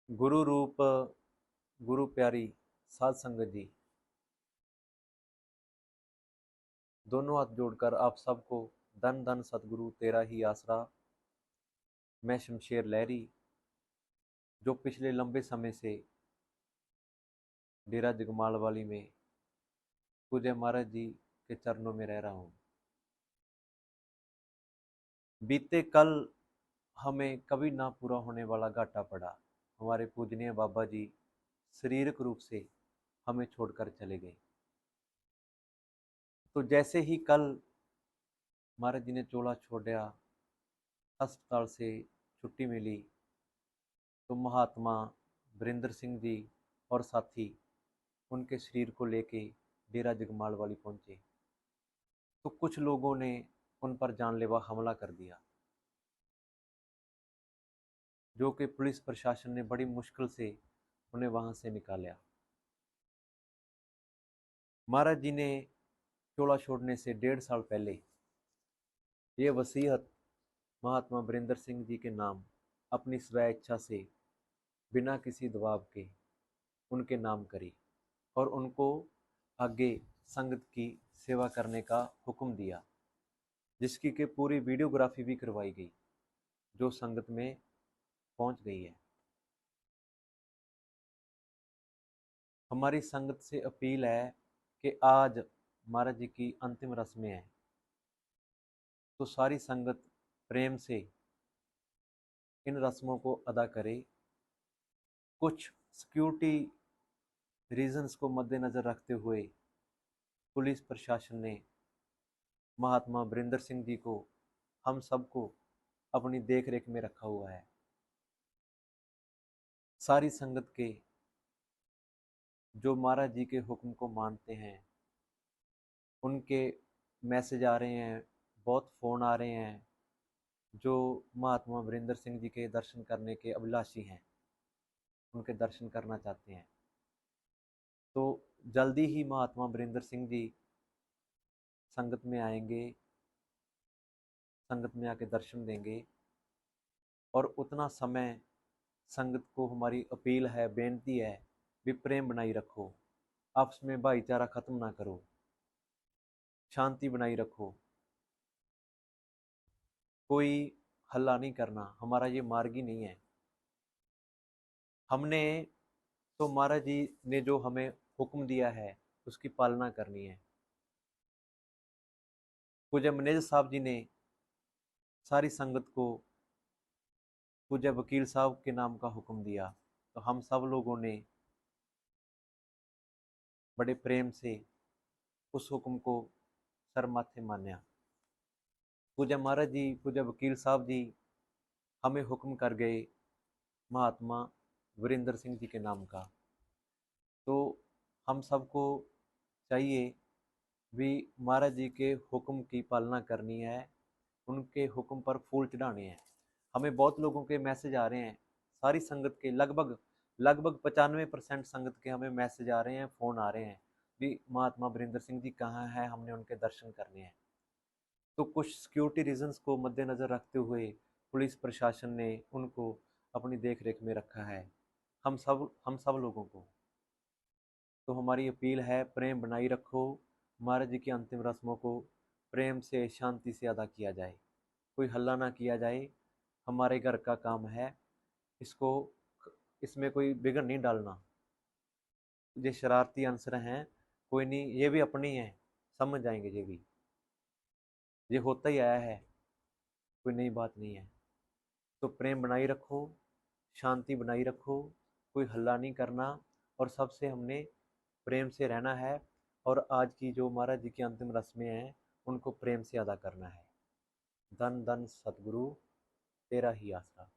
गुरु रूप गुरु प्यारी साध संगत जी, दोनों हाथ जोड़कर आप सबको धन धन सतगुरु तेरा ही आसरा। मैं शमशेर लहरी, जो पिछले लंबे समय से डेरा जगमाल वाली में पूज्य महाराज जी के चरणों में रह रहा हूँ। बीते कल हमें कभी ना पूरा होने वाला घाटा पड़ा। हमारे पूजनीय बाबा जी शारीरिक रूप से हमें छोड़कर चले गए। तो जैसे ही कल महाराज जी ने चोला छोड़ा, अस्पताल से छुट्टी मिली, तो महात्मा वीरेंद्र सिंह जी और साथी उनके शरीर को लेके डेरा जगमाल वाली पहुंचे। तो कुछ लोगों ने उन पर जानलेवा हमला कर दिया, जो कि पुलिस प्रशासन ने बड़ी मुश्किल से उन्हें वहां से निकाला। महाराज जी ने चोला छोड़ने से 1.5 साल पहले ये वसीयत महात्मा वीरेंद्र सिंह जी के नाम अपनी स्व इच्छा से, बिना किसी दबाव के उनके नाम करी और उनको आगे संगत की सेवा करने का हुक्म दिया, जिसकी के पूरी वीडियोग्राफी भी करवाई गई, जो संगत में पहुंच गई है। हमारी संगत से अपील है कि आज महाराज जी की अंतिम रस्में हैं, तो सारी संगत प्रेम से इन रस्मों को अदा करे। कुछ सिक्योरिटी रीजंस को मद्देनजर रखते हुए पुलिस प्रशासन ने महात्मा वीरेंद्र सिंह जी को, हम सबको अपनी देख रेख में रखा हुआ है। सारी संगत के जो महाराज जी के हुक्म को मानते हैं, उनके मैसेज आ रहे हैं, बहुत फ़ोन आ रहे हैं, जो महात्मा वीरेंद्र सिंह जी के दर्शन करने के अभिलाषी हैं, उनके दर्शन करना चाहते हैं। तो जल्दी ही महात्मा वीरेंद्र सिंह जी संगत में आएंगे, संगत में आके दर्शन देंगे। और उतना समय संगत को हमारी अपील है, बेनती है, भी प्रेम बनाई रखो, आपस में भाईचारा खत्म ना करो, शांति बनाई रखो, कोई हल्ला नहीं करना, हमारा ये मार्ग ही नहीं है। हमने तो महाराज जी ने जो हमें हुक्म दिया है उसकी पालना करनी है। पूज्य मैनेजर साहब जी ने सारी संगत को पूज्य वकील साहब के नाम का हुक्म दिया, तो हम सब लोगों ने बड़े प्रेम से उस हुक्म को सर माथे मान्या। पूज्य महाराज जी, पूज्य वकील साहब जी हमें हुक्म कर गए महात्मा वीरेंद्र सिंह जी के नाम का। तो हम सबको चाहिए भी महाराज जी के हुक्म की पालना करनी है, उनके हुक्म पर फूल चढ़ाने हैं। हमें बहुत लोगों के मैसेज आ रहे हैं, सारी संगत के लगभग लगभग 95% संगत के हमें मैसेज आ रहे हैं, फ़ोन आ रहे हैं भी महात्मा वीरेंद्र सिंह जी कहाँ हैं, हमने उनके दर्शन करने हैं। तो कुछ सिक्योरिटी रीजंस को मद्देनज़र रखते हुए पुलिस प्रशासन ने उनको अपनी देख रेख में रखा है, हम सब लोगों को। तो हमारी अपील है, प्रेम बनाई रखो, महाराज जी की अंतिम रस्मों को प्रेम से, शांति से अदा किया जाए, कोई हल्ला ना किया जाए। हमारे घर का काम है, इसको इसमें कोई बिगड़ नहीं डालना। ये शरारती अंसर हैं, कोई नहीं, ये भी अपनी हैं, समझ जाएंगे ये भी, ये होता ही आया है, कोई नई बात नहीं है। तो प्रेम बनाई रखो, शांति बनाई रखो, कोई हल्ला नहीं करना, और सबसे हमने प्रेम से रहना है। और आज की जो महाराज जी की अंतिम रस्में हैं उनको प्रेम से अदा करना है। धन धन सतगुरु तेरा ही आसरा।